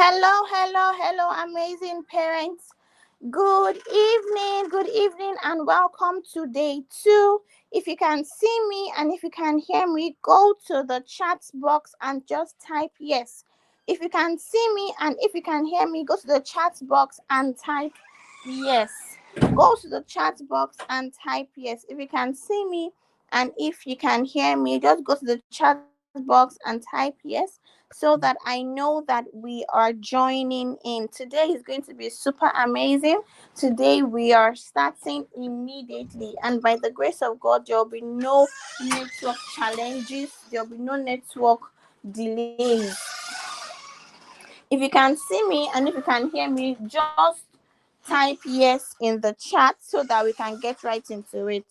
Hello, amazing parents. Good evening, and welcome to day two. If you can see me and if you can hear me, go to the chat box and just type yes. If you can see me and if you can hear me, go to the chat box and type yes. Go to the chat box and type yes. If you can see me and if you can hear me, just go to the chat box and type yes so that I know that we are joining in. Today is going to be super amazing. Today we are starting immediately, and by the grace of God, there will be no network challenges, there will be no network delays. If you can see me and if you can hear me, just type yes in the chat so that we can get right into it.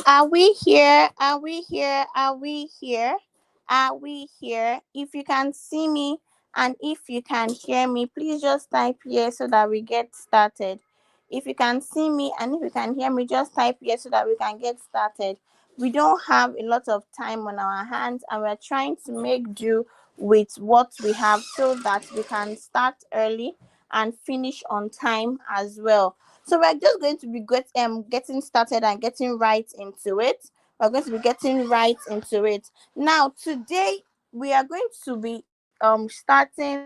Are we here? Are we here? Are we here? Are we here? If you can see me and if you can hear me, please just type here so that we get started. If you can see me and if you can hear me, just type here so that we can get started. We don't have a lot of time on our hands and we're trying to make do with what we have so that we can start early and finish on time as well. So we're just going to be getting started and getting right into it. We're going to be getting right into it. Now, today we are going to be starting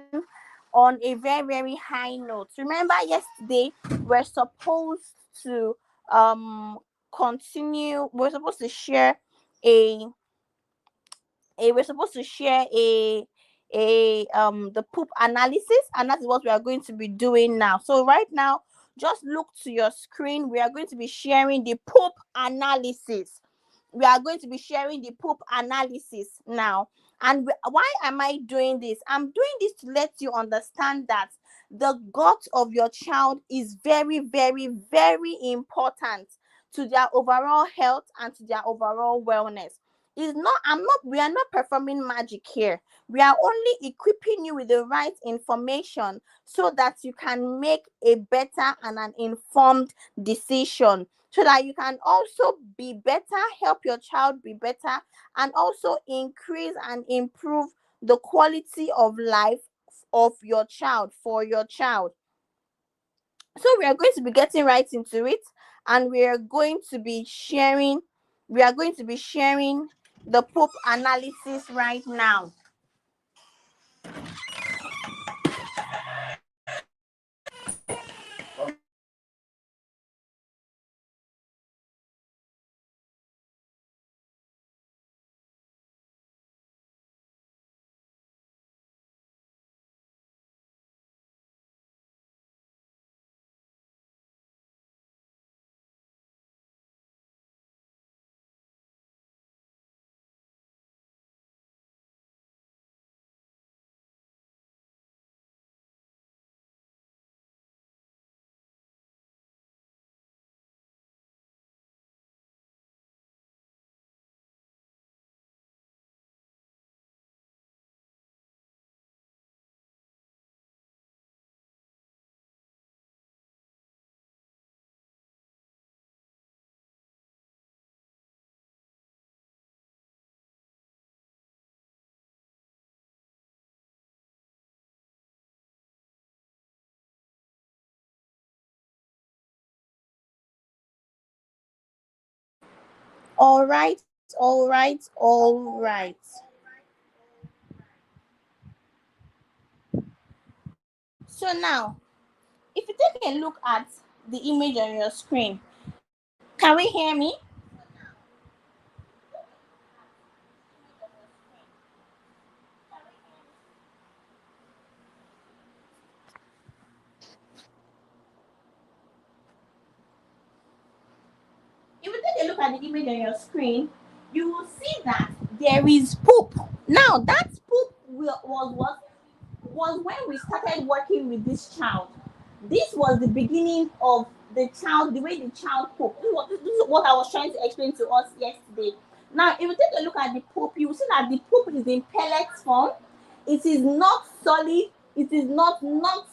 on a very high note. Remember, yesterday we're supposed to continue. We're supposed to share a we're supposed to share a the poop analysis, and that is what we are going to be doing now. So right now, just look to your screen. We are going to be sharing the poop analysis. We are going to be sharing the poop analysis now. And why am I doing this? I'm doing this to let you understand that the gut of your child is very important to their overall health and to their overall wellness. Is not I'm not We are not performing magic here. We are only equipping you with the right information so that you can make a better and an informed decision, so that you can also be better, help your child be better, and also increase and improve the quality of life of your child, for your child. So we are going to be getting right into it, and we are going to be sharing the poop analysis right now. All right. So now, if you take a look at the image on your screen, can we hear me? If you take a look at the image on your screen, you will see that there is poop. Now that poop was when we started working with this child. This was the beginning of the child, the way the child poop. This is what I was trying to explain to us yesterday. Now, if you take a look at the poop, you will see that the poop is in pellets form. It is not solid. It is not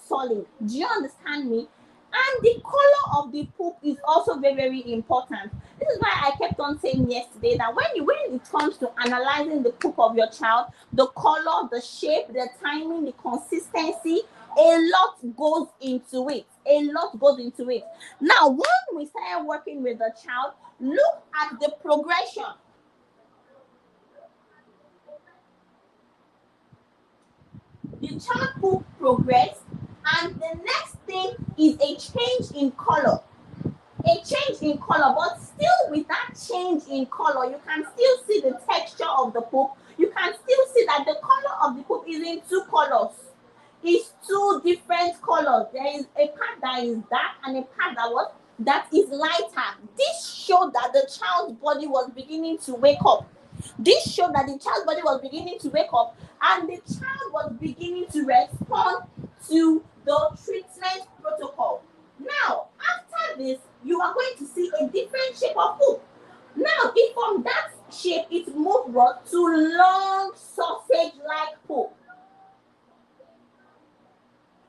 solid. Do you understand me? And the color of the poop is also very, very important. This is why I kept on saying yesterday that when it comes to analyzing the poop of your child, the color, the shape, the timing, the consistency, a lot goes into it. A lot goes into it. Now, when we started working with the child, look at the progression. The child poop progressed, and the next thing is a change in color. A change in color, but still with that change in color, you can still see the texture of the poop. You can still see that the color of the poop is in two colors. It's two different colors. There is a part that is dark and a part that is lighter. This showed that the child's body was beginning to wake up. This showed that the child's body was beginning to wake up, and the child was beginning to respond to the treatment protocol. Now, after this, you are going to see a different shape of poop. Now, if from that shape it moved to long sausage-like poop.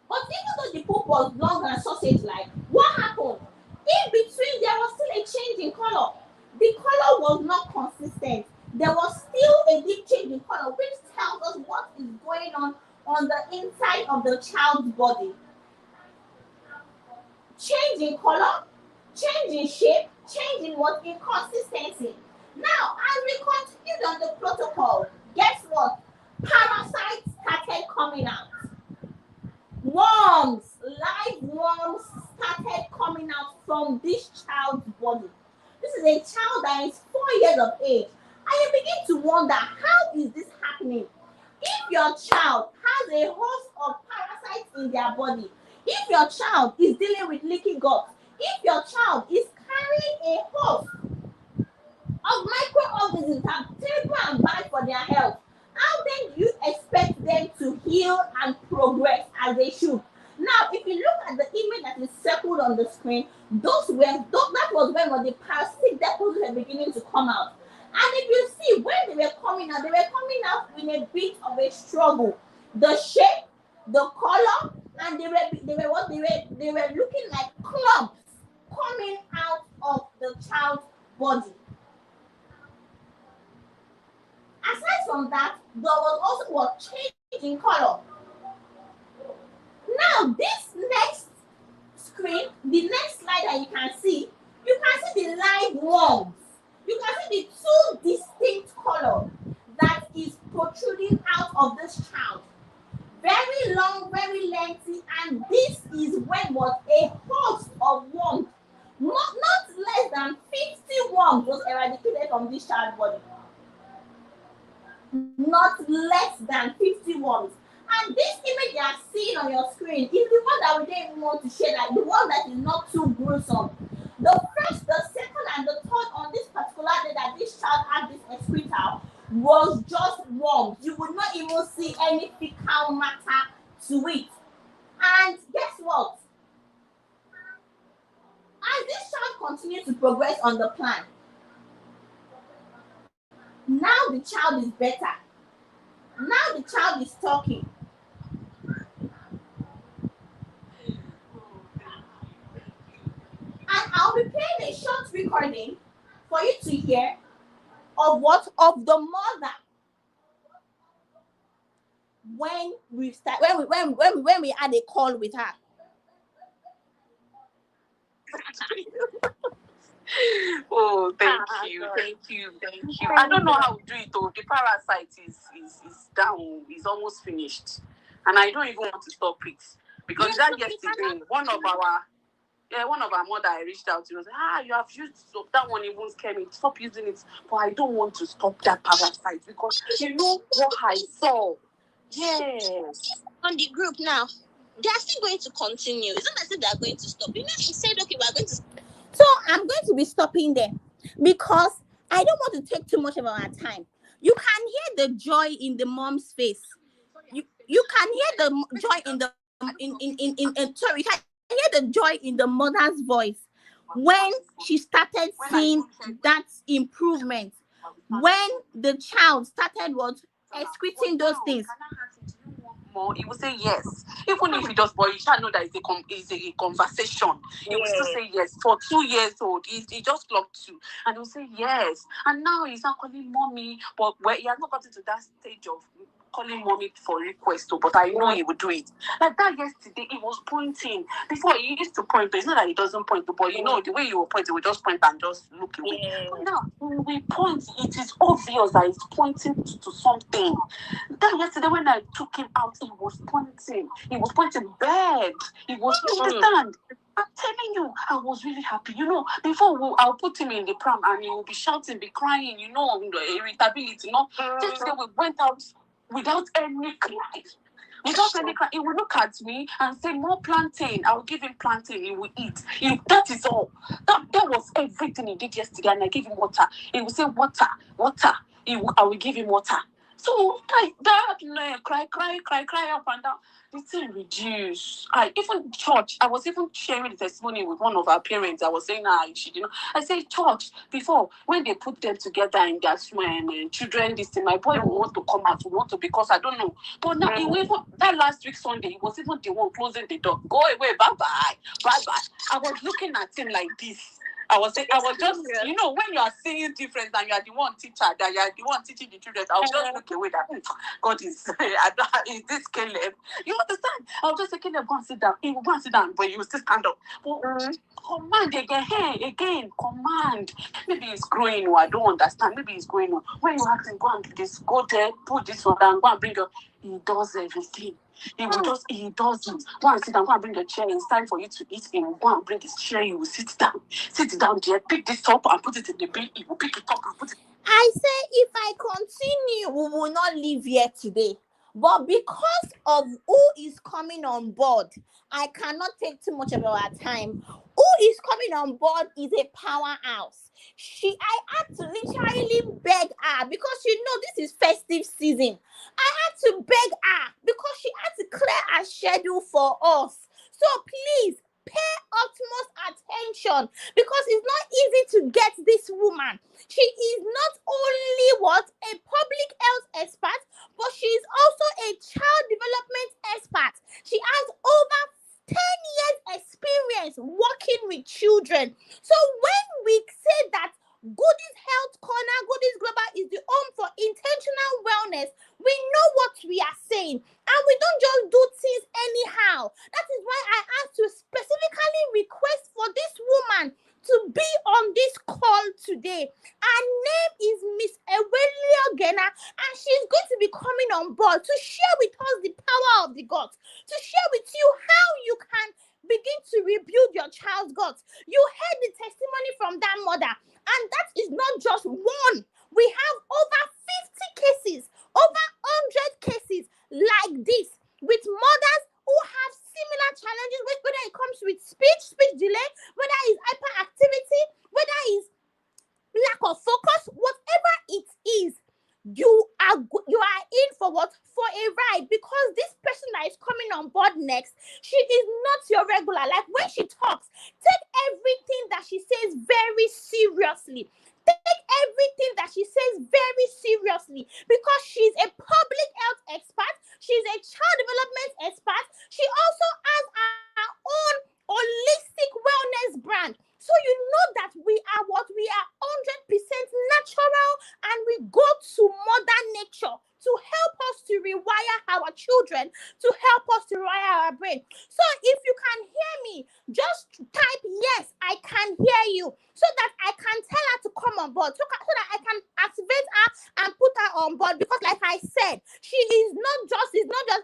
But even though the poop was long and sausage-like, what happened? In between, there was still a change in color. The color was not consistent. There was still a deep change in color, which tells us what is going on the inside of the child's body. Change in color, change in shape, change in what? In consistency. Now, as we continued on the protocol, guess what? Parasites started coming out. Worms, live worms started coming out from this child's body. This is a child that is 4 years of age. And you begin to wonder, how is this happening? If your child has a host of parasites in their body, if your child is dealing with leaky gut, if your child is carrying a host of microorganisms that are terrible and bad for their health, how then do you expect them to heal and progress as they should? Now, if you look at the image that is circled on the screen, that was when the parasitic deposits were beginning to come out. And if you see when they were coming out in a bit of a struggle. The shape, the color, and they were looking like clumps coming out of the child's body. Aside from that, there was also a change in color. Now, this next screen, the next slide that you can see the live worms. You can see the two distinct colors that is protruding out of this child. Very long, very lengthy, and this is when was a host of worms. Not less than 50 worms was eradicated from this child's body. Not less than 50 worms. And this image you are seeing on your screen is the one that we didn't even want to share, like the one that is not too gruesome. The first, the second, and the third on this particular day that this child had this excreta was just worms. You would not even see any fecal matter to it. And guess what? As this child continues to progress on the plan, now the child is better. Now the child is talking. And I'll be playing a short recording for you to hear of what? Of the mother. When we had a call with her. Oh, thank you. I don't know how to do it though. The parasite is down, is almost finished. And I don't even want to stop it. Because that yesterday, one of our mother I reached out to was you have used soap. That one even scared me. Stop using it. But I don't want to stop that parasite because you know what I saw. Yes. On the group now, they are still going to continue. It's not as if they are going to stop. You know, she said, okay, we are going to. So I'm going to be stopping them because I don't want to take too much of our time. You can hear the joy in the mom's face. You can hear the joy in the sorry, you can hear the joy in the mother's voice when she started seeing that improvement, when the child started what excreting those things. More, he will say yes. Even if he does, but you shall know that it's a conversation. He will still say yes. For 2 years old, he just clocked 2, and he will say yes. And now he's not calling mommy, but he has not gotten to that stage of calling mommy for request. But I know he would do it. Like that yesterday, he was pointing. Before he used to point, but it's not that he doesn't point, but you know the way you will point, he will just point and just look away. But now when we point, it is obvious that he's pointing to something. That yesterday when I took him out, he was pointing. He was pointing bed. He was, you understand? I'm telling you, I was really happy. You know, before I'll put him in the pram and he will be shouting, be crying, you know, irritability. You know, yesterday we went out without any cry. Without any cry, he will look at me and say, more plantain. I will give him plantain. He will eat. That is all. That was everything he did yesterday. And I gave him water. He will say, water. I will give him water. So that cry up and down. The thing reduced. Even church, I was even sharing the testimony with one of our parents. I was saying, she didn't know. I said, church, before, when they put them together in their children, this thing, my boy will want to come out, because I don't know. But now, even that last week Sunday, he was even the one closing the door. Go away, bye-bye. I was looking at him like this. I was just, you know, when you are seeing difference and you are the one teacher, that you are the one teaching the children, I was just look away that God is, is this Caleb? You understand? I was just say, Caleb, go and sit down. He will go and sit down, but you will still stand up. But command again, command. Maybe he's growing, or I don't understand. Maybe he's growing. When you ask him, go and do this, go there, put this one down, go and bring your, he does everything. He does it. Go and sit down, go and bring the chair. It's time for you to eat. He will go and bring his chair. He will sit down there, pick this up and put it in the bin. He will pick it up and put it. I say, if I continue, we will not leave here today. But because of who is coming on board, I cannot take too much of our time. Who is coming on board is a powerhouse. I had to literally beg her, because this is festive season. I had to beg her because she had to clear her schedule for us. So please pay utmost attention, because it's not easy to get this woman. She is not only a public health expert, but she is also a child development expert. She has over 10 years experience working with children. So when we say that Goodies Health Corner, Goodies Global is the home for intentional wellness, we know what we are saying, and we don't just do things anyhow. That is why I asked to specifically request for this woman to be on this call today. Her name is Miss Eweli Ogena, and she's going to be coming on board to share with us the power of the gut, to share with you how you can begin to rebuild your child's gut. You heard the testimony from that mother, and that is not just one. We have over 50 cases, over 100 cases like this, with mothers who have similar challenges, whether it comes with speech delay, whether it's hyperactivity, whether it's lack of focus, whatever it is. You are in for what? For a ride, because this person that is coming on board next, she is not your regular. Like, when she talks, take everything that she says very seriously. Take everything that she says very seriously, because she's a public health expert. She's a child development expert. She also has her own holistic wellness brand. So you know that we are 100% natural, and we go to Mother Nature to help us to rewire our children, to help us to rewire our brain. So if you can hear me, just type yes, I can hear you, so that I can tell her to come on board, so that I can activate her and put her on board. Because like I said, it's not just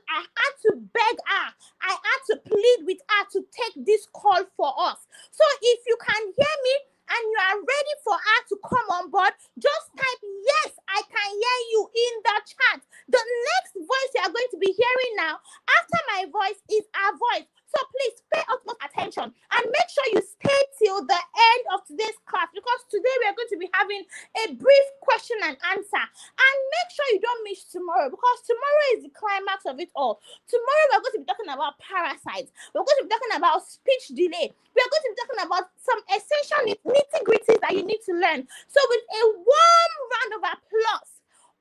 I had to beg her, I had to plead with her to take this call for us. So if you can hear me and you are ready for her to come on board, just type yes, I can hear you in the chat. The next voice you are going to be hearing now, after my voice, is our voice. So please pay utmost attention and make sure you stay till the end of today's class, because today we are going to be having a brief question and answer. And make sure you don't miss tomorrow, because tomorrow is the climax of it all. Tomorrow we're going to be talking about parasites. We're going to be talking about speech delay. We are going to be talking about some essential nitty-gritties that you need to learn. So with a warm round of applause,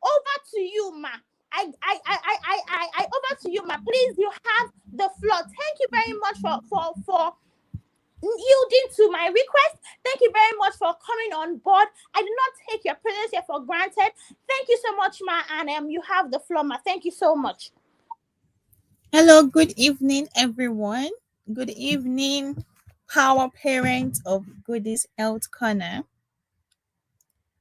over to you, ma. I over to you, ma. Please, you have the floor. Thank you very much for yielding to my request. Thank you very much for coming on board. I do not take your presence here for granted. Thank you so much, ma. And you have the floor, ma. Thank you so much. Hello, good evening, everyone. Good evening, power parent of Goodies Health Corner.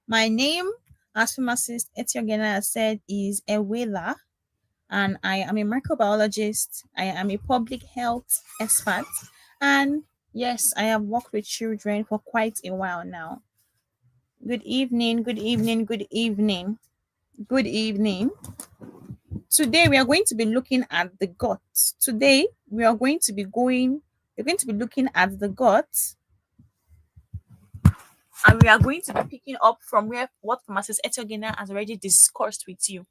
My name, as pharmacist Etiogena said, is Ewela, and I am a microbiologist. I am a public health expert, and yes, I have worked with children for quite a while now. Good evening, good evening, good evening, good evening. Today we are going to be looking at the gut. Today we're going to be looking at the gut, and we are going to be picking up from what Pharmacist Etiogena has already discussed with you.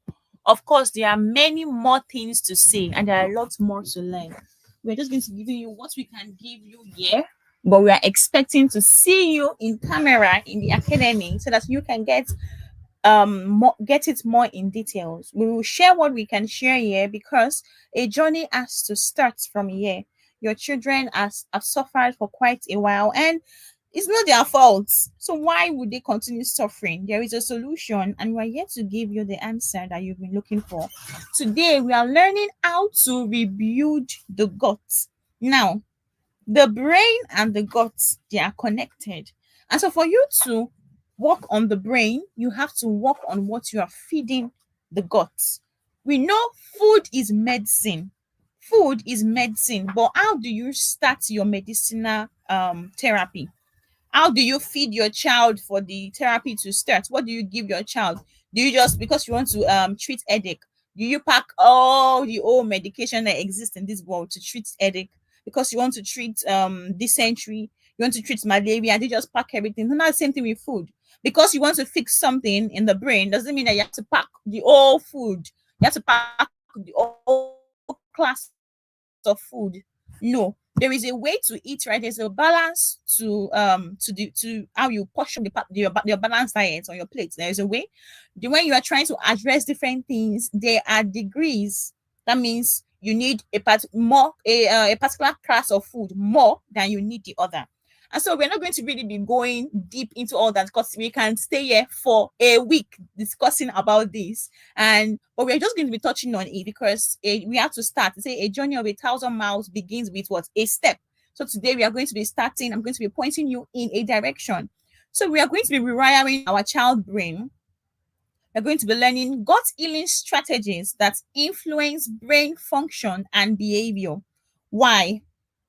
Of course, there are many more things to say, and there are lots more to learn. We're just going to give you what we can give you here, but we are expecting to see you in camera in the academy so that you can get it more in details. We will share what we can share here, because a journey has to start from here. Your children have suffered for quite a while, and it's not their fault. So why would they continue suffering? There is a solution, and we are here to give you the answer that you've been looking for. Today we are learning how to rebuild the gut. Now, the brain and the gut, they are connected, and so for you to work on the brain, you have to work on what you are feeding the gut. We know food is medicine. Food is medicine, but how do you start your medicinal therapy? How do you feed your child for the therapy to start? What do you give your child? Do you just, because you want to treat headache, do you pack all the old medication that exists in this world to treat headache? Because you want to treat dysentery, you want to treat malaria, and you just pack everything. It's not the same thing with food. Because you want to fix something in the brain doesn't mean that you have to pack the whole food. You have to pack the whole class of food. No, there is a way to eat, right? There's a balance to how you portion your balanced diet on your plate. There is a way. When you are trying to address different things, there are degrees. That means you need a particular class of food more than you need the other. And so we're not going to really be going deep into all that, because we can stay here for a week discussing about this. But we're just going to be touching on it, because we have to start. Say a journey of 1,000 miles begins with what? A step. So today we are going to be starting. I'm going to be pointing you in a direction. So we are going to be rewiring our child brain. We're going to be learning gut healing strategies that influence brain function and behavior. Why?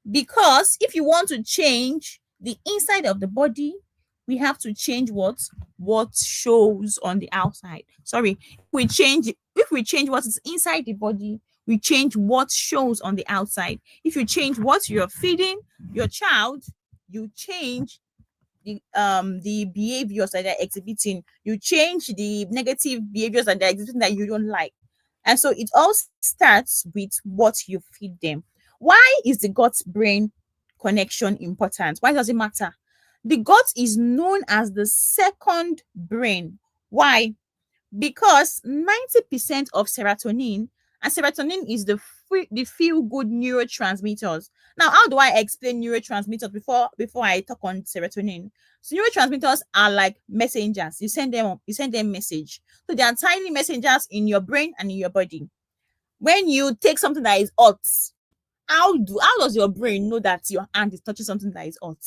Because if you want to change the inside of the body, we have to change what shows on the outside. Sorry, if we change what is inside the body, we change what shows on the outside. If you change what you're feeding your child, you change the behaviors that they're exhibiting. You change the negative behaviors that they're exhibiting that you don't like. And so it all starts with what you feed them. Why is the gut brain connection important? Why does it matter? The gut is known as the second brain. Why? Because 90% of serotonin, and serotonin is the feel-good neurotransmitters. Now, how do I explain neurotransmitters before I talk on serotonin? So neurotransmitters are like messengers. You send them message. So they are tiny messengers in your brain and in your body. When you take something that is hot, how does your brain know that your hand is touching something that is hot?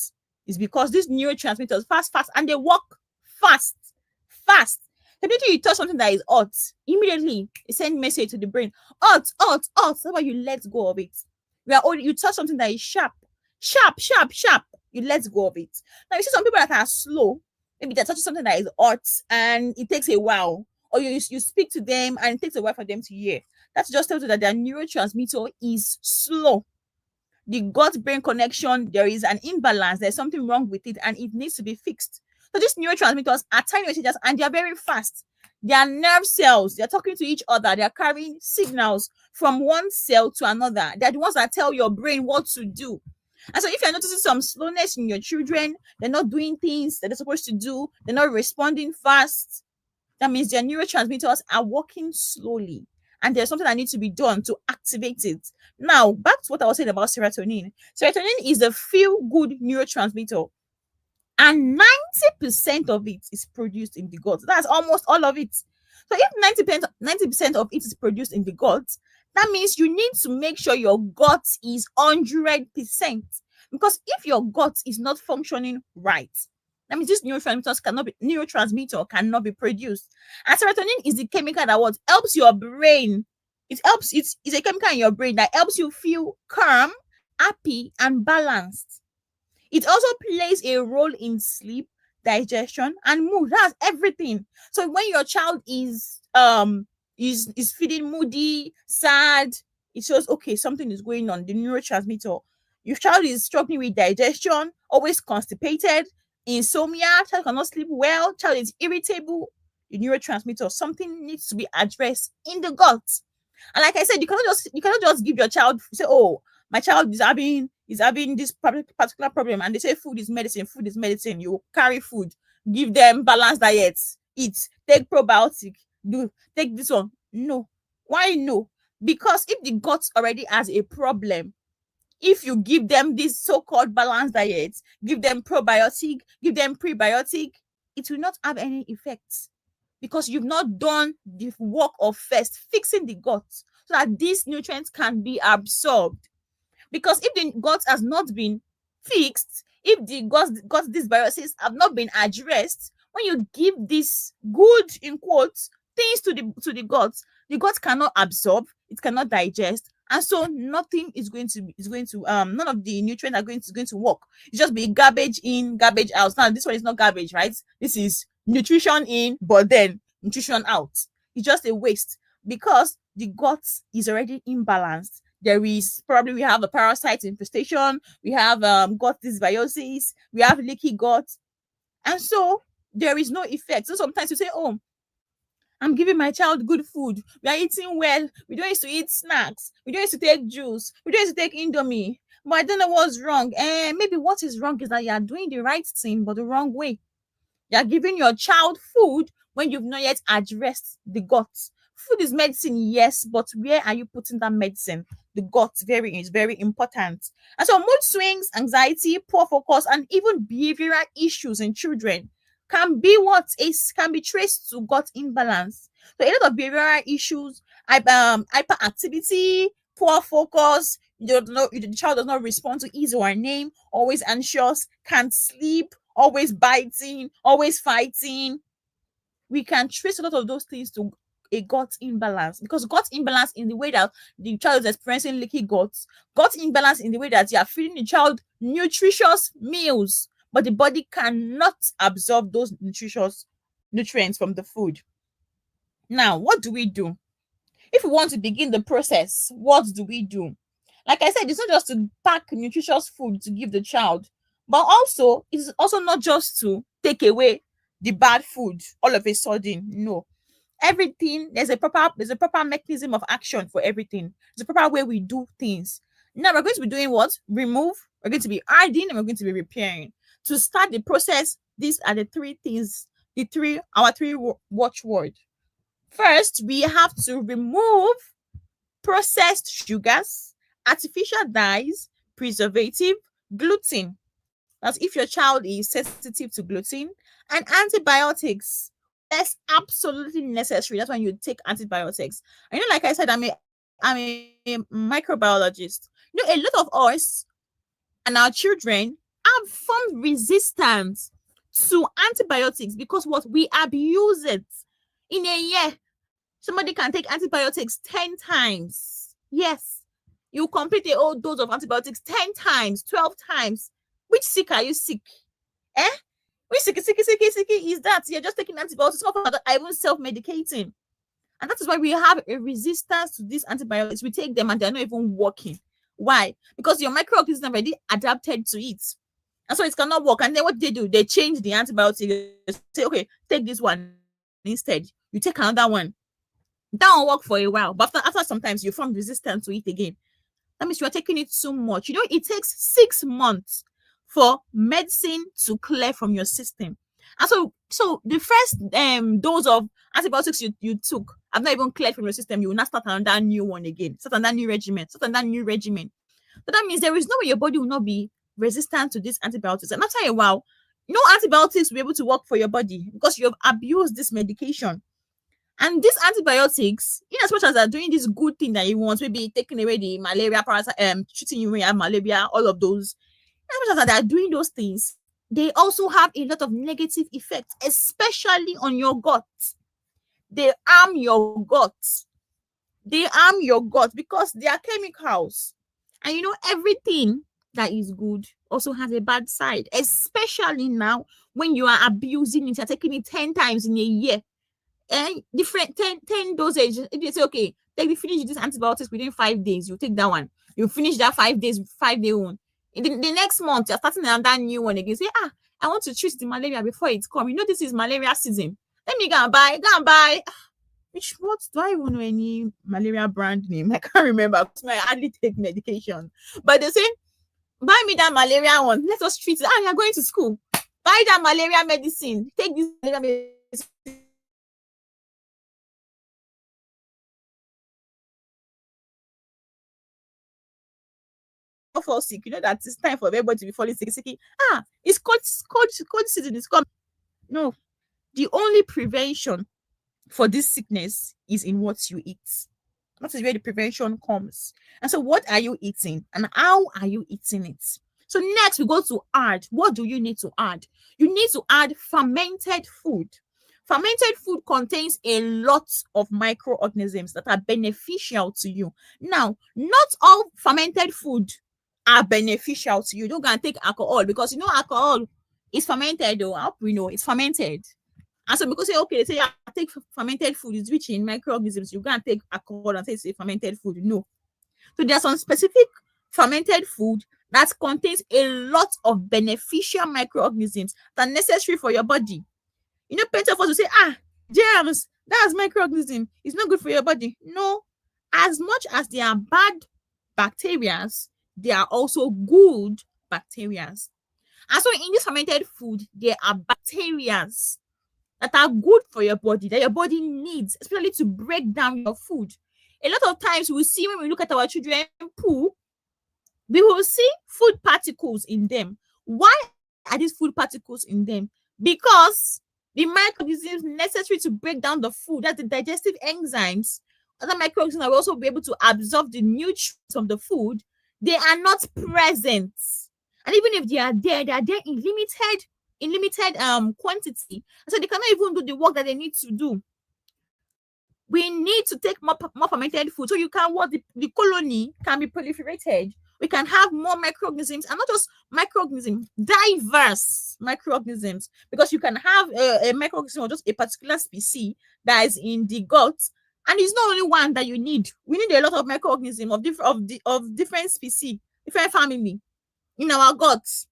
It's because these neurotransmitters fast, and they work fast. Immediately you touch something that is hot, immediately it sends message to the brain. Hot. So why you let go of it. You touch something that is sharp. You let go of it. Now you see some people that are slow. Maybe they're touching something that is hot and it takes a while. Or you speak to them and it takes a while for them to hear. That just tells you that their neurotransmitter is slow. The gut-brain connection, there is an imbalance. There's something wrong with it, and it needs to be fixed. So these neurotransmitters are tiny messengers and they are very fast. They are nerve cells. They are talking to each other. They are carrying signals from one cell to another. They are the ones that tell your brain what to do. And so if you're noticing some slowness in your children, they're not doing things that they're supposed to do, they're not responding fast, that means their neurotransmitters are working slowly. And there's something that needs to be done to activate it. Now, back to what I was saying about serotonin. Serotonin is a feel-good neurotransmitter. And 90% of it is produced in the gut. That's almost all of it. So if 90% of it is produced in the gut, that means you need to make sure your gut is 100%. Because if your gut is not functioning right, that means this neurotransmitter cannot be produced. And serotonin is the chemical that what helps your brain. It's a chemical in your brain that helps you feel calm, happy, and balanced. It also plays a role in sleep, digestion, and mood. That's everything. So when your child is feeling moody, sad, it shows okay, something is going on. The neurotransmitter. Your child is struggling with digestion, always constipated, insomnia, child cannot sleep well, child is irritable, the neurotransmitter, something needs to be addressed in the gut. And like I said, you cannot just give your child, say, oh, my child is having this particular problem, and they say food is medicine. You carry food, give them balanced diets, eat, take probiotic, take this one. No. Why no? Because if the gut already has a problem, if you give them this so-called balanced diet, give them probiotic, give them prebiotic, it will not have any effects because you've not done the work of first fixing the gut so that these nutrients can be absorbed. Because if the gut has not been fixed, if the gut dysbiosis have not been addressed, when you give this good, in quotes, things to the gut cannot absorb, it cannot digest, and so nothing is going to none of the nutrients are going to work. It's just be garbage in, garbage out. Now this one is not garbage, right? This is nutrition in, but then nutrition out. It's just a waste because the gut is already imbalanced. We have a parasite infestation, we have gut dysbiosis, we have leaky gut, and so there is no effect. So sometimes you say, oh, I'm giving my child good food, we are eating well, we don't used to eat snacks, we don't used to take juice, we don't used to take Indomie, but I don't know what's wrong. And maybe what is wrong is that you are doing the right thing but the wrong way. You are giving your child food when you've not yet addressed the gut. Food is medicine, yes, but where are you putting that medicine? The gut is very important. And so mood swings, anxiety, poor focus, and even behavioral issues in children can be traced to gut imbalance. So a lot of behavioral issues, hyperactivity, poor focus, the child does not respond to his or her name, always anxious, can't sleep, always biting, always fighting. We can trace a lot of those things to a gut imbalance, because gut imbalance in the way that the child is experiencing leaky gut imbalance in the way that you are feeding the child nutritious meals, but the body cannot absorb those nutritious nutrients from the food. Now, what do we do? If we want to begin the process, what do we do? Like I said, it's not just to pack nutritious food to give the child, but also it's also not just to take away the bad food all of a sudden. No. Everything, there's a proper mechanism of action for everything. There's a proper way we do things. Now we're going to be doing what? Remove, we're going to be adding, and we're going to be repairing. To start the process, these are the three things, our three watchword. First, we have to remove processed sugars, artificial dyes, preservative, gluten. That's if your child is sensitive to gluten, and antibiotics. That's absolutely necessary. That's when you take antibiotics. And like I said, I'm a microbiologist. A lot of us and our children have formed resistance to antibiotics because we abuse it. In a year, somebody can take antibiotics 10 times. Yes, you complete a whole dose of antibiotics 10 times, 12 times. Which sick are you sick? Which sick is that? You're just taking antibiotics, not even self-medicating. And that is why we have a resistance to these antibiotics. We take them and they're not even working. Why? Because your microorganism already adapted to it. And so it cannot work. And then what they do? They change the antibiotic. They say, okay, take this one instead. You take another one. That won't work for a while. But after sometimes you form resistance to it again. That means you are taking it too much. It takes 6 months for medicine to clear from your system. And so the first dose of antibiotics you took have not even cleared from your system. You will not start on that new one again. Start on that new regimen. So that means there is no way your body will not be resistant to these antibiotics. And after a while, no antibiotics will be able to work for your body because you have abused this medication. And these antibiotics, in as much as they're doing this good thing that you want, maybe taking away the malaria parasite, treating you when you have malaria, all of those, in as much as they're doing those things, they also have a lot of negative effects, especially on your gut. They harm your gut. Because they are chemicals. And everything that is good also has a bad side, especially now when you are abusing it, you're taking it 10 times in a year. And different 10 dosage. If you say, okay, finish this antibiotics within 5 days, you take that one. You finish that 5 days, 5-day one. In the next month, you're starting another new one again. Say, I want to treat the malaria before it comes. This is malaria season. Let me go and buy. What do I even know any malaria brand name? I can't remember because I hardly take medication. But they say, buy me that malaria one. Let us treat it. You're going to school. Buy that malaria medicine. Take this malaria medicine. Fall sick, that it's time for everybody to be falling sick. It's cold season is coming. No, the only prevention for this sickness is in what you eat. That is where the prevention comes. And so what are you eating and how are you eating it? So next we go to add. What do you need to add? You need to add fermented food. Fermented food contains a lot of microorganisms that are beneficial to you. Now, not all fermented food are beneficial to you. Don't go and take alcohol because alcohol is fermented, though. I hope we know it's fermented. And so because they say take fermented food, is rich in microorganisms, you go and take alcohol and say it's a fermented food. No. So there are some specific fermented food that contains a lot of beneficial microorganisms that are necessary for your body. Plenty of us will say, germs, that's microorganism. It's not good for your body. No. As much as they are bad bacteria, they are also good bacteria. And so in this fermented food, there are bacteria that are good for your body, that your body needs, especially to break down your food. A lot of times we see when we look at our children poo, we will see food particles in them. Why are these food particles in them? Because the microorganisms necessary to break down the food, that's the digestive enzymes, other microorganisms that will also be able to absorb the nutrients of the food, they are not present. And even if they are there in limited quantity. So they cannot even do the work that they need to do. We need to take more fermented food so you can the colony can be proliferated. We can have more microorganisms, and not just microorganisms, diverse microorganisms, because you can have a microorganism or just a particular species that is in the gut, and it's not only one that you need. We need a lot of microorganisms of different species, different family in our guts.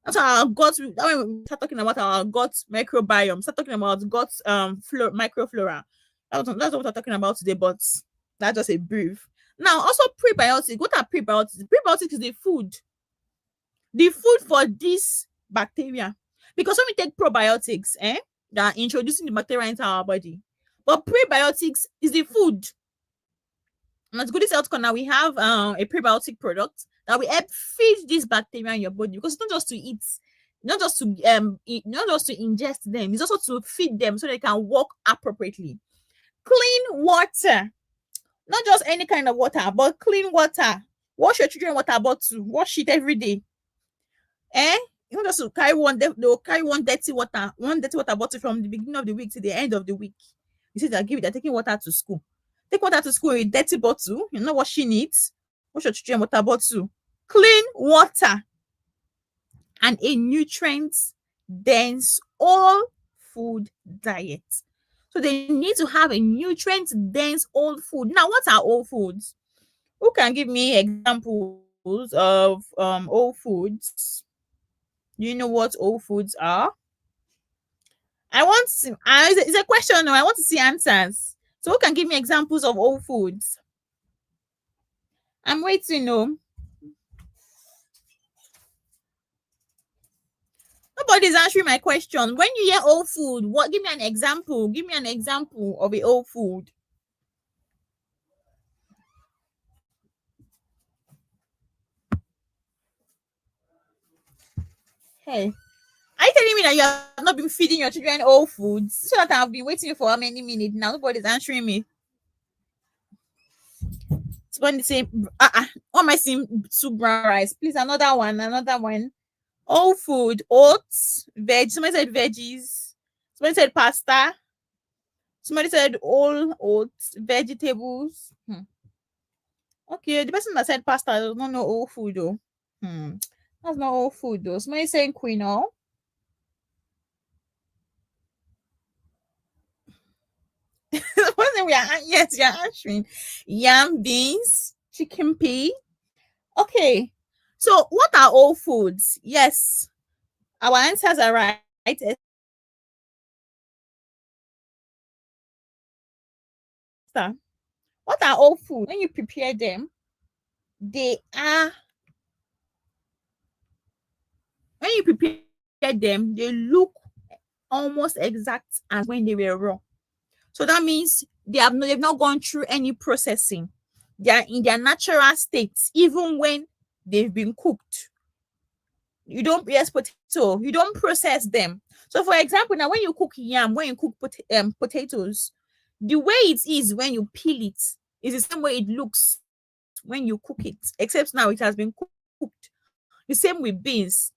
That's our gut. When we start talking about our gut microbiome, start talking about gut microflora. That's what we're talking about today, but that's just a brief. Now, also prebiotics. What are prebiotics? Prebiotics is the food for this bacteria. Because when we take probiotics, they are introducing the bacteria into our body. But prebiotics is the food. And at Goodies Health Corner, we have a prebiotic product that will help feed this bacteria in your body, because it's not just to eat, not just to ingest them, it's also to feed them so they can work appropriately. Clean water, not just any kind of water, but clean water. Wash your children water bottle, wash it every day. You don't just carry they'll carry one dirty water bottle from the beginning of the week to the end of the week. You see, they're taking water to school. Take water to school with a dirty bottle, you're not washing it. Wash your children water bottle. Clean water and a nutrient-dense whole food diet. So they need to have a nutrient-dense whole food. Now, what are whole foods? Who can give me examples of whole foods? Do you know what whole foods are? I want to, it's a question. No, I want to see answers. So who can give me examples of whole foods? I'm waiting. No, nobody's answering my question. When you hear whole food, what? Give me an example. Give me an example of a whole food. Hey, are you telling me that you have not been feeding your children whole foods? So that I've been waiting for how many minutes now? Nobody's answering me. It's when the same. What am I seeing? Soup, brown rice. Please, another one. Another one. Whole food, oats, veg. Somebody said veggies. Somebody said pasta. Somebody said all oats, vegetables. Okay, the person that said pasta does not know whole food though. That's not whole food though. Somebody saying quinoa. Yes, you're answering. Yam, beans, chicken pea. Okay. So what are all foods? Yes. Our answers are right. What are all foods? When you prepare them, they are when you prepare them, they look almost exact as when they were raw. So that means they've not gone through any processing. They are in their natural states, even when they've been cooked. You don't potato, you don't process them. So, for example, now when you cook yam, when you cook potatoes, the way it is when you peel it is the same way it looks when you cook it, except now it has been cooked. The same with beans.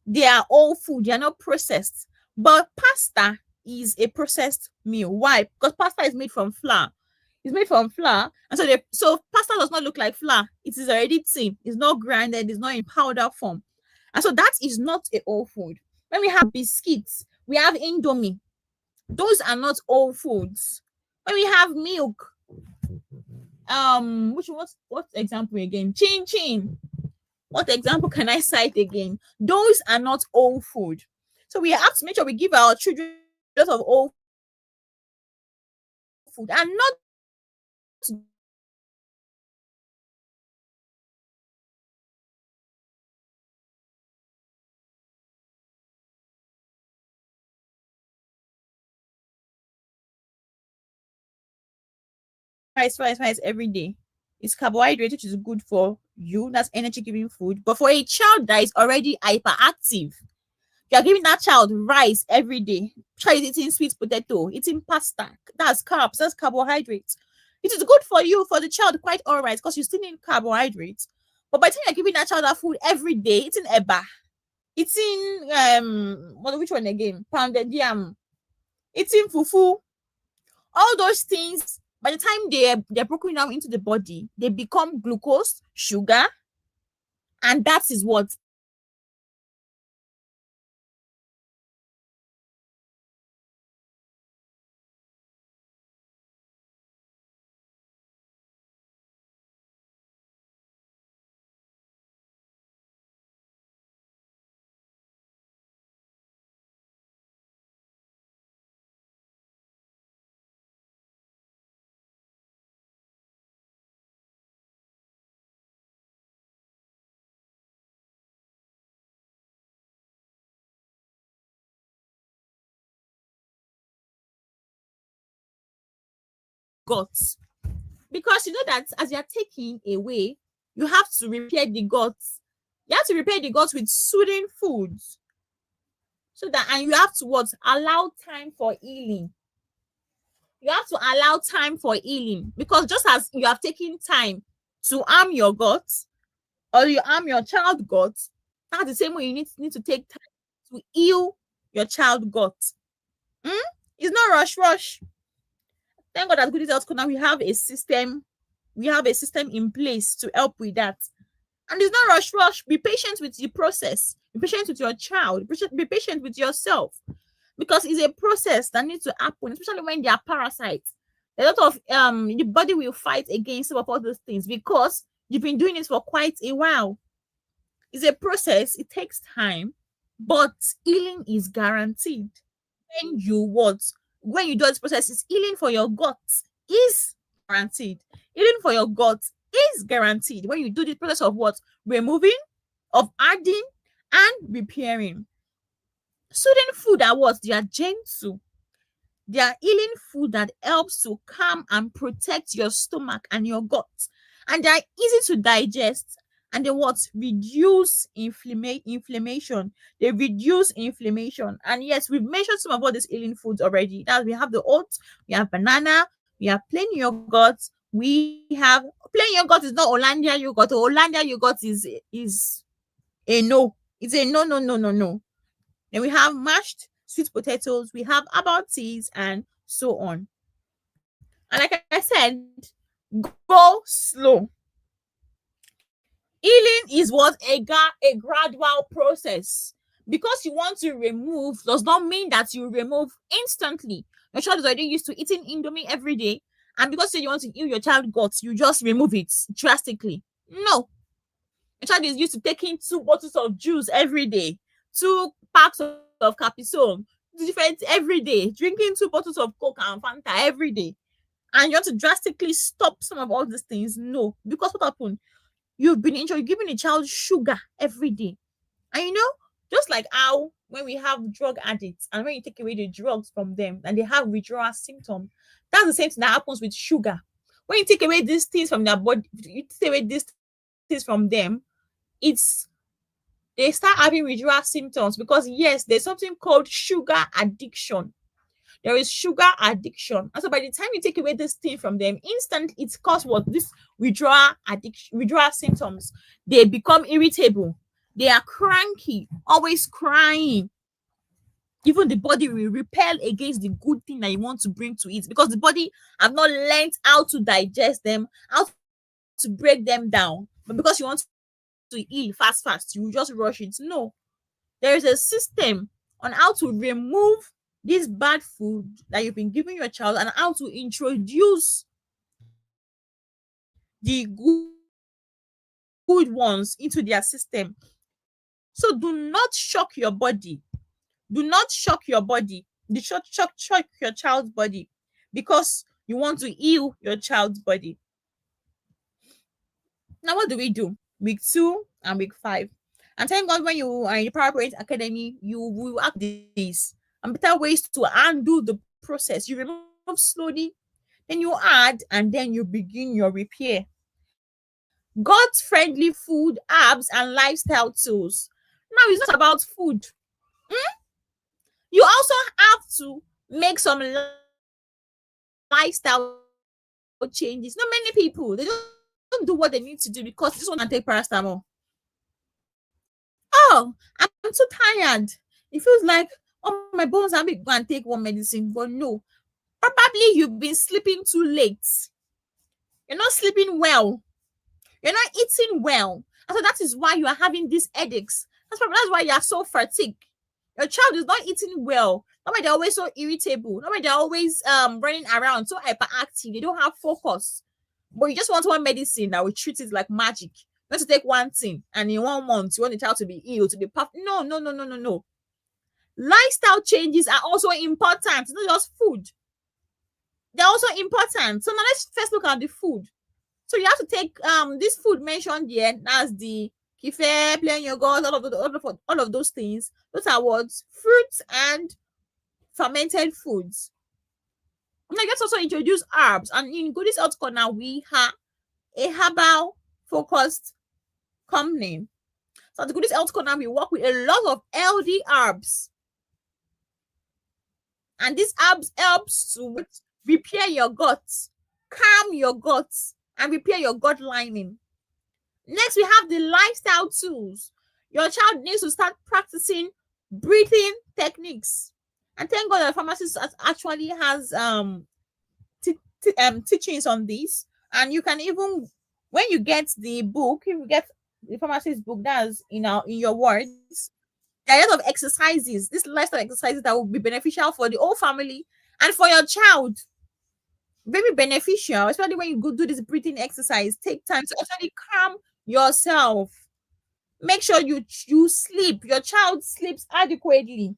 They are all food, they are not processed. But pasta is a processed meal. Why? Because pasta is made from flour. It's made from flour, and so pasta does not look like flour. It is already thin. It's not grinded. It's not in powder form, and so that is not a whole food. When we have biscuits, we have Indomie. Those are not all foods. When we have milk, what example again? Chin chin. What example can I cite again? Those are not all food. So we have to make sure we give our children a lot of all food and not rice every day. It's carbohydrate, which is good for you. That's energy giving food. But for a child that is already hyperactive, you are giving that child rice every day. Child is eating sweet potato, eating pasta. That's carbs, that's carbohydrates. It is good for you, for the child, quite all right, because you still need carbohydrates. But by the time you're giving that child that food every day, eating eba, eating which one again? Pounded yam, eating fufu, all those things, by the time they're broken down into the body, they become glucose, sugar, and that is what guts. Because you know that as you're taking away, you have to repair the guts. You have to repair the guts with soothing foods. So that, and you have to what? Allow time for healing. You have to allow time for healing, because just as you have taken time to arm your guts, or you arm your child guts, that's the same way you need to take time to heal your child guts. It's not rush. Thank God that Good Health Corner, we have a system in place to help with that. And it's not rush. Be patient with the process. Be patient with your child. Be patient with yourself, because it's a process that needs to happen, especially when they are parasites. A lot of the body will fight against some of all those things because you've been doing it for quite a while. It's a process. It takes time. but healing is guaranteed. When you what? When you do this process, is healing for your gut is guaranteed. Healing for your gut is guaranteed when you do this process of what? Removing, of adding, and repairing. Soothing food are what? They are gentle. They are healing food that helps to calm and protect your stomach and your gut. And they are easy to digest. And they what? Reduce inflammation. They reduce inflammation. And yes, we've mentioned some of all these healing foods already. That we have the oats, we have banana, we have plain yogurt, we have plain yogurt is not Hollandia yogurt. Hollandia yogurt is a no. It's a no, no, no, no, no. Then we have mashed sweet potatoes, we have herbal teas, and so on. And like I said, go slow. Healing is what a gradual process. Because you want to remove does not mean that you remove instantly. Your child is already used to eating Indomie every day, and because you want to heal your child guts, you just remove it drastically. No, your child is used to taking 2 bottles of juice every day, 2 packs of Caprisone, different every day, drinking 2 bottles of Coke and Fanta every day, and you want to drastically stop some of all these things. No, because what happened? You've been giving a child sugar every day. And just like how when we have drug addicts and when you take away the drugs from them and they have withdrawal symptoms, that's the same thing that happens with sugar. When you take away these things from their body, you take away these things from them, they start having withdrawal symptoms because yes, there's something called sugar addiction. There is sugar addiction. And so by the time you take away this thing from them, instant it causes what? This withdrawal symptoms. They become irritable. They are cranky, always crying. Even the body will repel against the good thing that you want to bring to it because the body have not learned how to digest them, how to break them down. But because you want to heal fast, you just rush it. No, there is a system on how to remove this bad food that you've been giving your child and how to introduce the good ones into their system. So do not shock your body. Do not shock your body. Shock your child's body because you want to heal your child's body. Now, what do we do? Week 2 and week 5. And thank God when you are in the Power Parent Academy, you will act this and better ways to undo the process. You remove slowly, then you add, and then you begin your repair. God's friendly food, apps, and lifestyle tools. Now it's not about food. You also have to make some lifestyle changes. Not many people, they don't do what they need to do because this one can take paracetamol. Oh, I'm too tired. It feels like my bones are big. Go and take one medicine, but no. Probably you've been sleeping too late. You're not sleeping well. You're not eating well. And so that is why you are having these headaches. That's why you are so fatigued. Your child is not eating well. That's why they're always so irritable. That's why they're always running around, so hyperactive. They don't have focus. But you just want one medicine that will treat it like magic. You want to take one thing, and in 1 month, you want the child to be ill, to be perfect. No. Lifestyle changes are also important. It's not just food. They're also important. So now let's first look at the food. So you have to take this food mentioned here. That's the kefir, plain yogurt, all of those things. Those are what? Fruits and fermented foods. Now let's also introduce herbs. And in Goodies Health Corner, we have a herbal focused company. So at the Goodies Health Corner, we work with a lot of healthy herbs. And these herbs helps to repair your guts, calm your guts, and repair your gut lining. Next, we have the lifestyle tools. Your child needs to start practicing breathing techniques. And thank God the pharmacist actually has teachings on this. And you can even, when you get the book, if you get the pharmacist book, that's in your words, there are a lot of exercises, this lifestyle exercises that will be beneficial for the whole family and for your child. Very beneficial, especially when you go do this breathing exercise. Take time to actually calm yourself. Make sure you sleep. Your child sleeps adequately.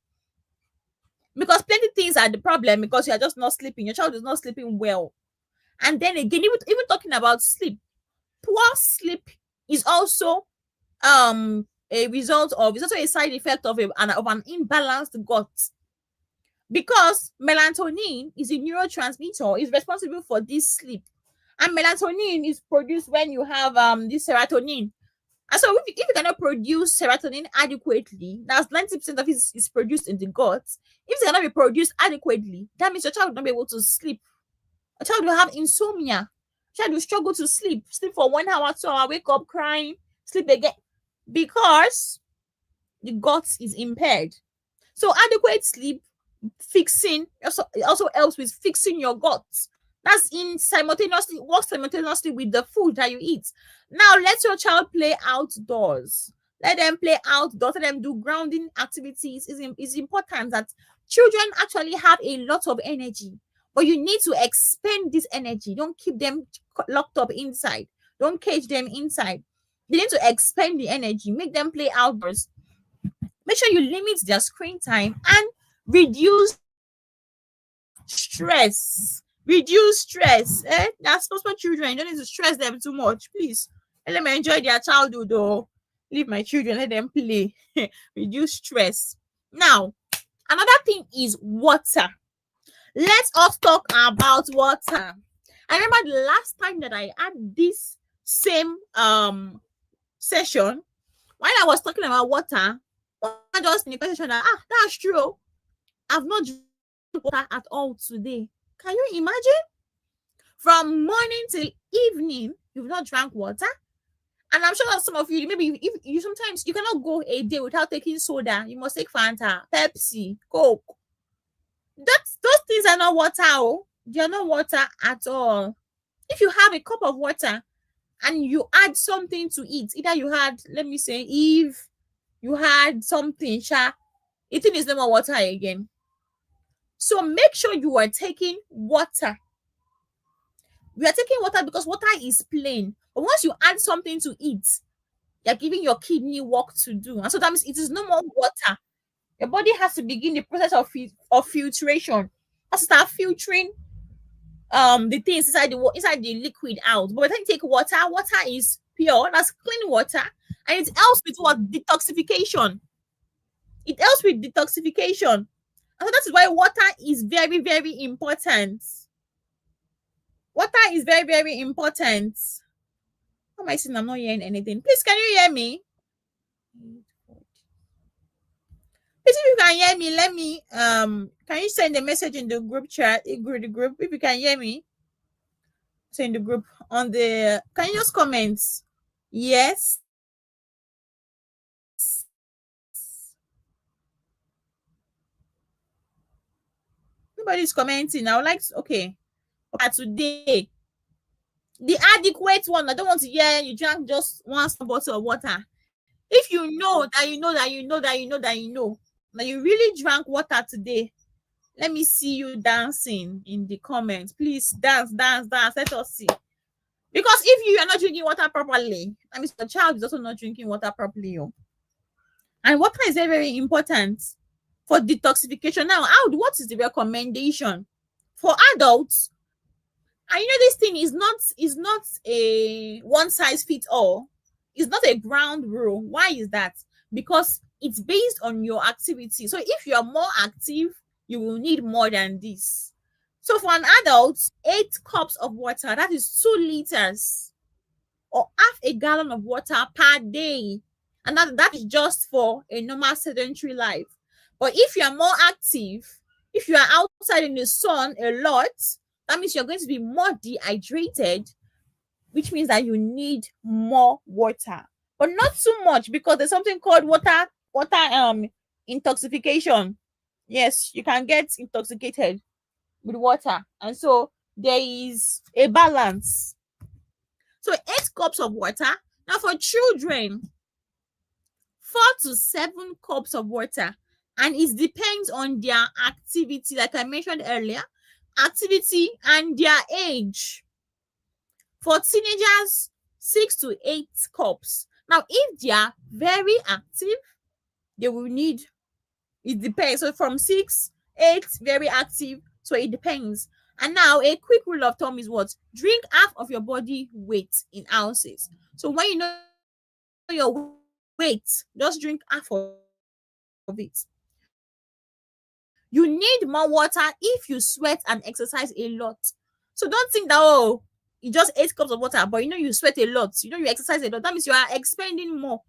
Because plenty things are the problem because you are just not sleeping. Your child is not sleeping well. And then again, even talking about sleep, poor sleep is also a result of, it's also a side effect of an imbalanced gut, because melatonin is a neurotransmitter, is responsible for this sleep, and melatonin is produced when you have this serotonin. And so if you cannot produce serotonin adequately, that's 90% of it is produced in the gut. If it cannot be produced adequately, that means your child will not be able to sleep. A child will have insomnia. A child will struggle to sleep for 1 hour, 2 hours, wake up crying, sleep again, because the gut is impaired. So adequate sleep fixing also helps with fixing your gut. That's works simultaneously with the food that you eat. Now let your child play outdoors. Let them play outdoors. Let them do grounding activities. It's important that children actually have a lot of energy, but you need to expend this energy. Don't keep them locked up inside. Don't cage them inside. They need to expend the energy. Make them play outdoors. Make sure you limit their screen time and reduce stress. Reduce stress. They're small children. You don't need to stress them too much. Please let them enjoy their childhood, though. Leave my children, let them play. Reduce stress. Now, another thing is water. Let us talk about water. I remember the last time that I had this same session, while I was talking about water, I just in the question that that's true. I've not drank water at all today. Can you imagine? From morning till evening, you've not drank water. And I'm sure that some of you, maybe if you sometimes you cannot go a day without taking soda. You must take Fanta, Pepsi, Coke. Those things are not water. Oh, they are not water at all. If you have a cup of water and you add something to it, either you had, let me say, if you had something, eating is no more water again. So make sure you are taking water. We are taking water because water is plain. But once you add something to it, you're giving your kidney work to do. And so that means it is no more water. Your body has to begin the process of filtration. Has to start filtering the things inside the liquid out. But when you take water is pure, that's clean water, and it helps with what? Detoxification. It helps with detoxification. And so that is why water is very, very important. Water is very, very important. How am I saying I'm not hearing anything? Please, can you hear me? Please, if you can hear me, let me can you send a message in the group chat, the group, if you can hear me? Send the group on the, can you just comment? Yes. Nobody's commenting. I would like to, okay. Today, the adequate one. I don't want to hear you drank just one bottle of water. If you know that you really drank water today, let me see you dancing in the comments. Please dance. Let us see. Because if you are not drinking water properly, that means the child is also not drinking water properly. And water is very, very important for detoxification. Now, what is the recommendation for adults? And you know, this thing is not a one size fits all. It's not a ground rule. Why is that? Because it's based on your activity. So if you are more active, you will need more than this. So for an adult, 8 cups of water, that is 2 liters, or half a gallon of water per day. And that is just for a normal sedentary life. But if you are more active, if you are outside in the sun a lot, that means you're going to be more dehydrated, which means that you need more water, but not too much, because there's something called water intoxication. Yes, you can get intoxicated with water, and so there is a balance. So 8 cups of water. Now for children, 4 to 7 cups of water, and it depends on their activity, like I mentioned earlier, activity and their age. For teenagers, 6 to 8 cups. Now, if they are very active, they will need, it depends. So from 6, 8, very active. So it depends. And now a quick rule of thumb is what? Drink half of your body weight in ounces. So when you know your weight, just drink half of it. You need more water if you sweat and exercise a lot. So don't think that, oh, you just 8 cups of water, but you sweat a lot. You exercise a lot. That means you are expending more.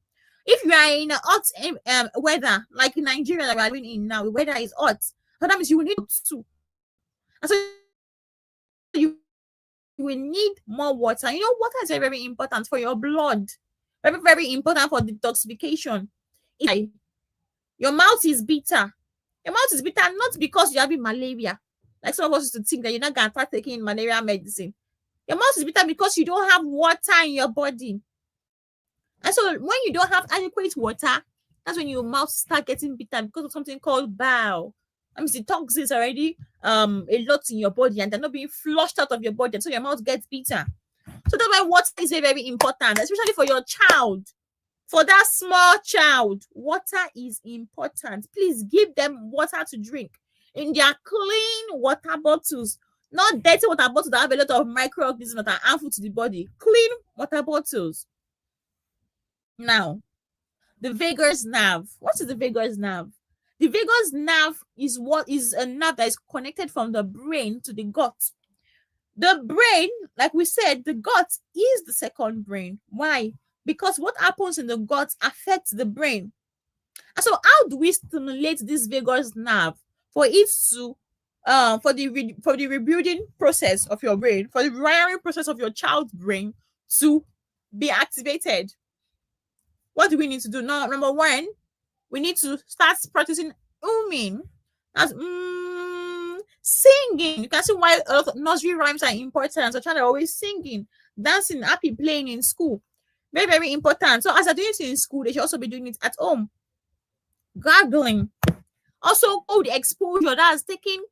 If you are in a hot weather, like in Nigeria that we are living in now, the weather is hot. So that means you will need to. And so you will need more water. Water is very, very important for your blood. Very, very important for detoxification. Your mouth is bitter. Your mouth is bitter not because you're having malaria. Like some of us used to think that you're not going to start taking malaria medicine. Your mouth is bitter because you don't have water in your body. And so when you don't have adequate water, that's when your mouth start getting bitter because of something called bile. That means the toxins already a lot in your body and they're not being flushed out of your body. And so your mouth gets bitter. So that's why water is very, very important, especially for your child. For that small child, water is important. Please give them water to drink in their clean water bottles, not dirty water bottles that have a lot of microorganisms that are harmful to the body. Clean water bottles. Now, the vagus nerve. What is the vagus nerve? The vagus nerve is what is a nerve that is connected from the brain to the gut. The brain, like we said, the gut is the second brain. Why? Because what happens in the gut affects the brain. And so how do we stimulate this vagus nerve for it to for the rebuilding process of your brain, for the rewiring process of your child's brain to be activated? What do we need to do? Now, number one, we need to start practicing umming. That's singing. You can see why a lot of nursery rhymes are important. So child are always singing, dancing, happy, playing in school. Very, very important. So as they're doing it in school, they should also be doing it at home. Gargling. Also, cold exposure. That's taking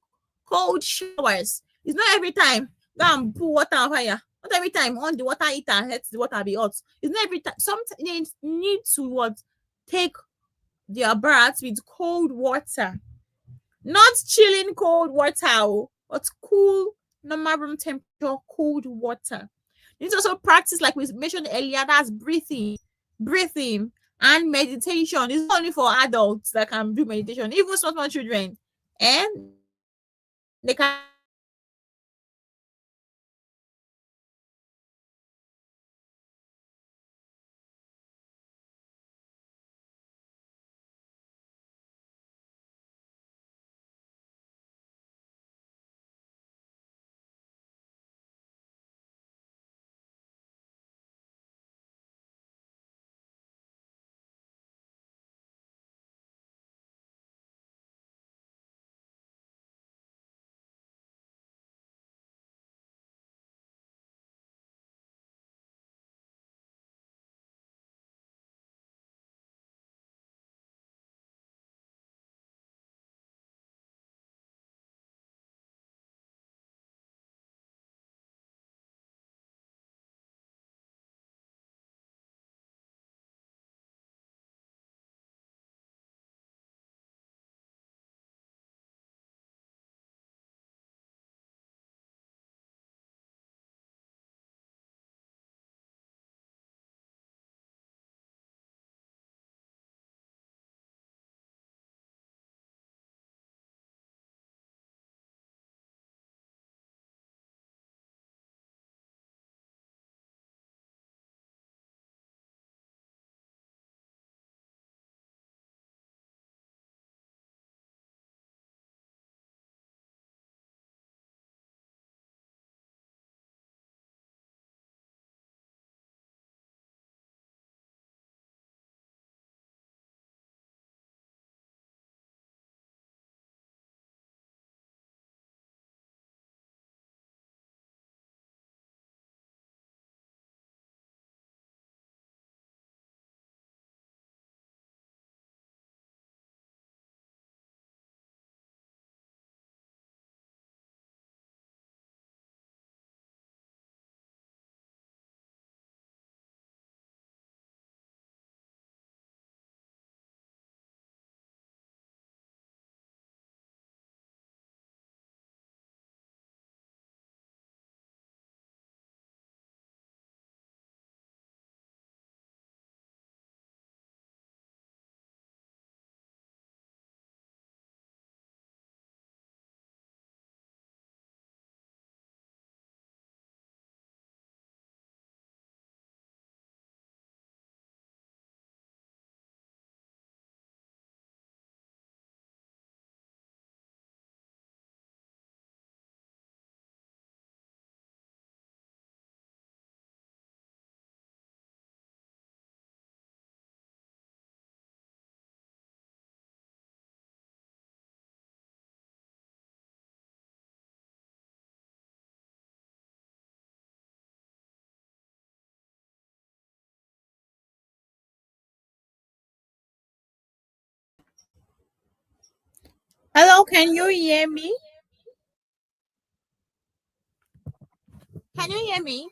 cold showers. It's not every time. Go and put water on fire. Not every time on the water heater, let the water be hot. It's not every time. Sometimes they need to what? Take their baths with cold water. Not chilling cold water, but cool, normal room temperature, cold water. You need to also practice, like we mentioned earlier, that's breathing, and meditation. It's not only for adults that can do meditation, even small children, and they can Hello, can you hear me? Can you hear me?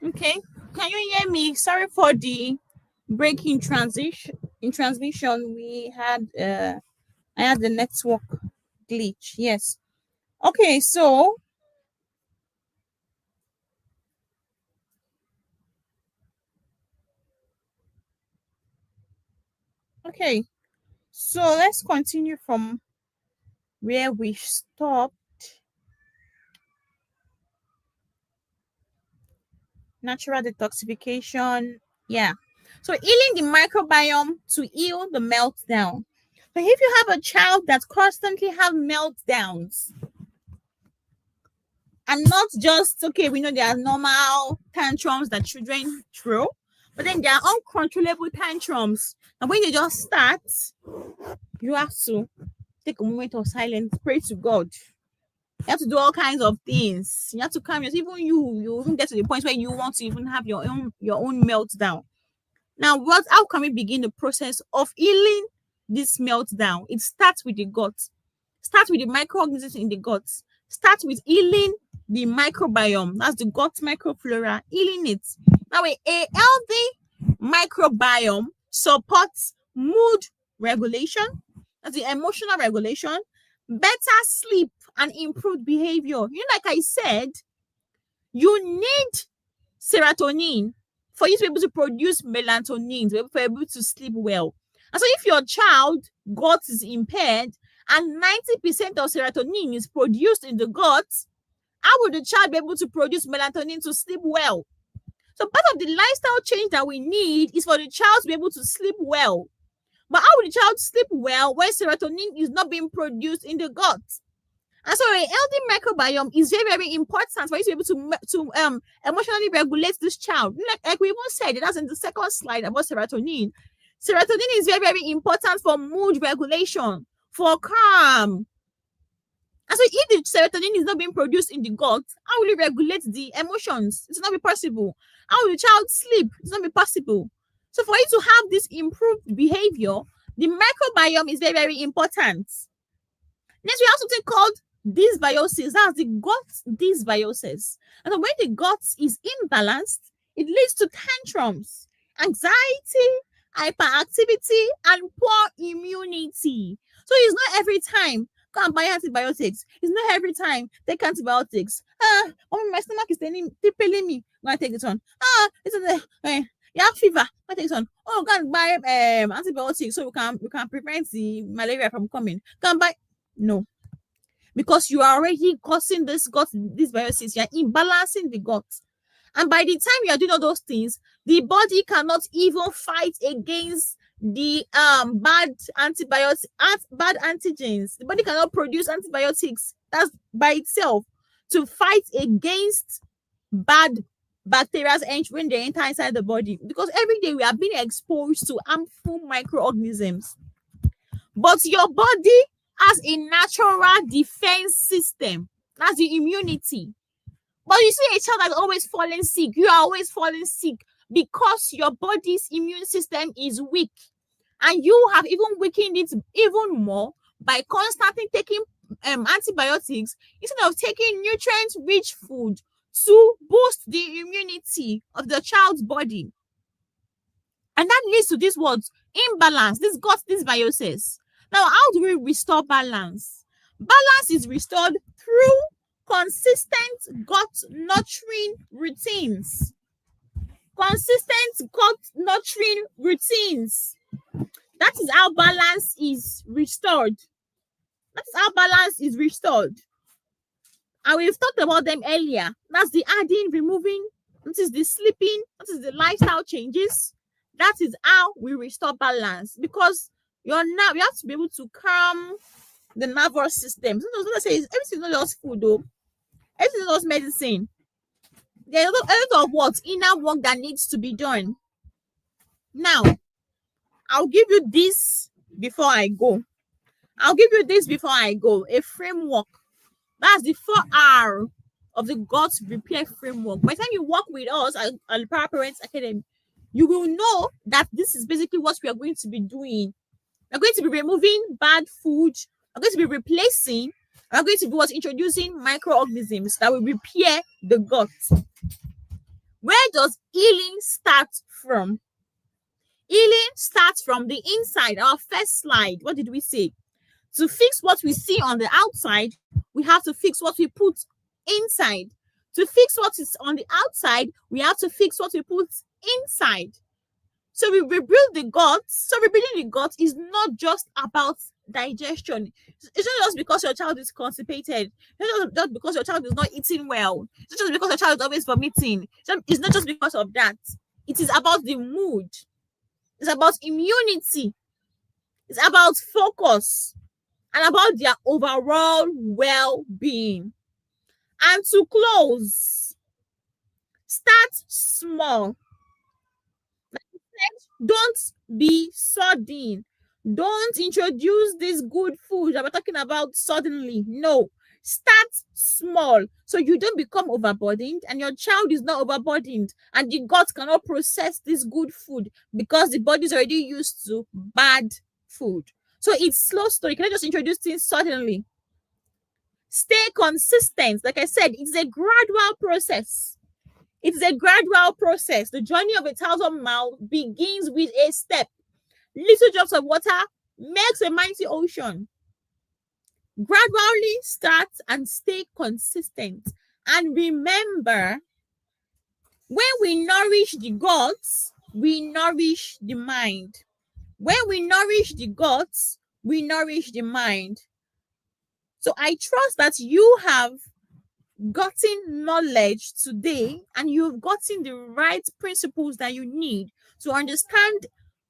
Okay. Can you hear me? Sorry for the break in transition. In transmission, we had I had the network glitch. Yes. Okay, so okay. So let's continue from where we stopped. Natural detoxification. Yeah. So healing the microbiome to heal the meltdown. But if you have a child that constantly have meltdowns, and not just okay, we know there are normal tantrums that children throw, but then there are uncontrollable tantrums. And when you just start, you have to take a moment of silence, pray to God. You have to do all kinds of things. You have to calm yourself. Even you even get to the point where you want to even have your own meltdown. Now, how can we begin the process of healing this meltdown? It starts with the gut. Start with the microorganisms in the gut. Start with healing the microbiome. That's the gut microflora, healing it. Now, a healthy microbiome supports mood regulation, that's the emotional regulation, better sleep, and improved behavior. Like I said, you need serotonin for you to be able to produce melatonin, to be able to sleep well. And so if your child gut is impaired and 90% of serotonin is produced in the gut, how would the child be able to produce melatonin to sleep well? So part of the lifestyle change that we need is for the child to be able to sleep well. But how will the child sleep well when serotonin is not being produced in the gut? And so a healthy microbiome is very, very important for you to be able to emotionally regulate this child. Like we even said, that's in the second slide about serotonin. Serotonin is very, very important for mood regulation, for calm. And so if the serotonin is not being produced in the gut, how will you regulate the emotions? It's not be possible. How will the child sleep? It's not be possible. So for you to have this improved behavior, the microbiome is very, very important. Next, we have something called dysbiosis. That's the gut dysbiosis. And so when the gut is imbalanced, it leads to tantrums, anxiety, hyperactivity, and poor immunity. So it's not every time go and buy antibiotics. It's not every time take antibiotics. My stomach is tippling me. I'm gonna take this one. You have fever. I take this one. Oh, go and buy antibiotics so we can prevent the malaria from coming. Go and buy. No, because you are already causing this biosis. You are imbalancing the gut, and by the time you are doing all those things, the body cannot even fight against the bad antigens. The body cannot produce antibiotics. That's by itself to fight against bad bacteria when they enter inside the body, because every day we are being exposed to harmful microorganisms. But your body has a natural defense system. That's the immunity. But you see a child that's always falling sick. You are always falling sick because your body's immune system is weak. And you have even weakened it even more by constantly taking antibiotics instead of taking nutrient-rich food to boost the immunity of the child's body. And that leads to these words, imbalance, this dysbiosis. Now, how do we restore balance? Balance is restored through consistent gut nurturing routines. Consistent gut nurturing routines. That is how balance is restored. That is how balance is restored. And we've talked about them earlier. That's the adding, removing. That is the sleeping. That is the lifestyle changes. That is how we restore balance, because we have to be able to calm the nervous system. So I was gonna say everything's not just food though. Everything's not just medicine. There's a lot of what inner work that needs to be done. Now, I'll give you this before I go. I'll give you this before I go. A framework. That's the 4R of the God's Repair framework. By the time you work with us at Power Parents Academy, you will know that this is basically what we are going to be doing. We're going to be removing bad food. We're going to be replacing. We're going to be introducing microorganisms that will repair the gut. Where does healing start from? Healing starts from the inside. Our first slide. What did we say? To fix what we see on the outside, we have to fix what we put inside. To fix what is on the outside, we have to fix what we put inside. So we rebuild the gut. So rebuilding the gut is not just about digestion. It's not just because your child is constipated. It's not just because your child is not eating well. It's not just because your child is always vomiting. It's not just because of that. It is about the mood. It's about immunity. It's about focus. And about their overall well-being. And to close, start small. Don't be sudden. Don't introduce this good food that we're talking about suddenly. No. Start small so you don't become overburdened and your child is not overburdened and the gut cannot process this good food because the body is already used to bad food. So it's slow story. You cannot just introduce things suddenly. Stay consistent. Like I said, it's a gradual process. It's a gradual process. The journey of 1,000 miles begins with a step. Little drops of water makes a mighty ocean. Gradually start and stay consistent. And remember, when we nourish the guts, we nourish the mind. When we nourish the guts, we nourish the mind. So I trust that you have gotten knowledge today and you've gotten the right principles that you need to understand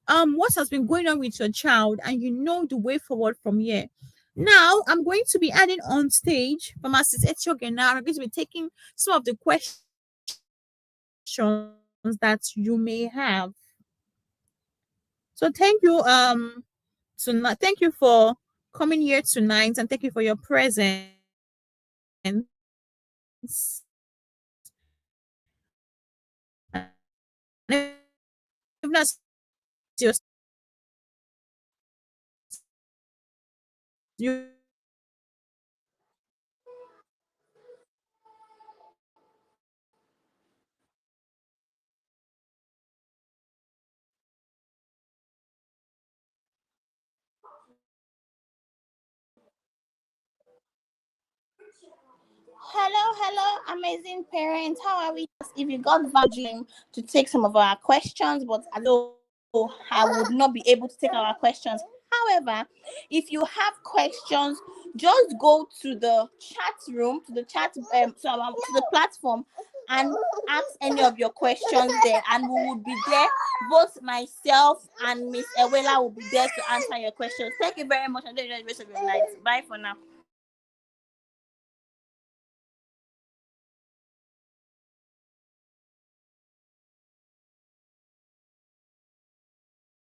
what has been going on with your child, and you know the way forward from here. Now I'm going to be adding on stage Pharmacist Etiogena. I'm going to be taking some of the questions that you may have. So thank you thank you for coming here tonight, and thank you for your presence. You Hello, amazing parents. How are we? If you got value to take some of our questions, but I know I would not be able to take our questions. However, if you have questions, just go to the chat room, to the to the platform, and ask any of your questions there, and we will be there. Both myself and Miss Ewela will be there to answer your questions. Thank you very much, and enjoy the rest of your night. Bye for now.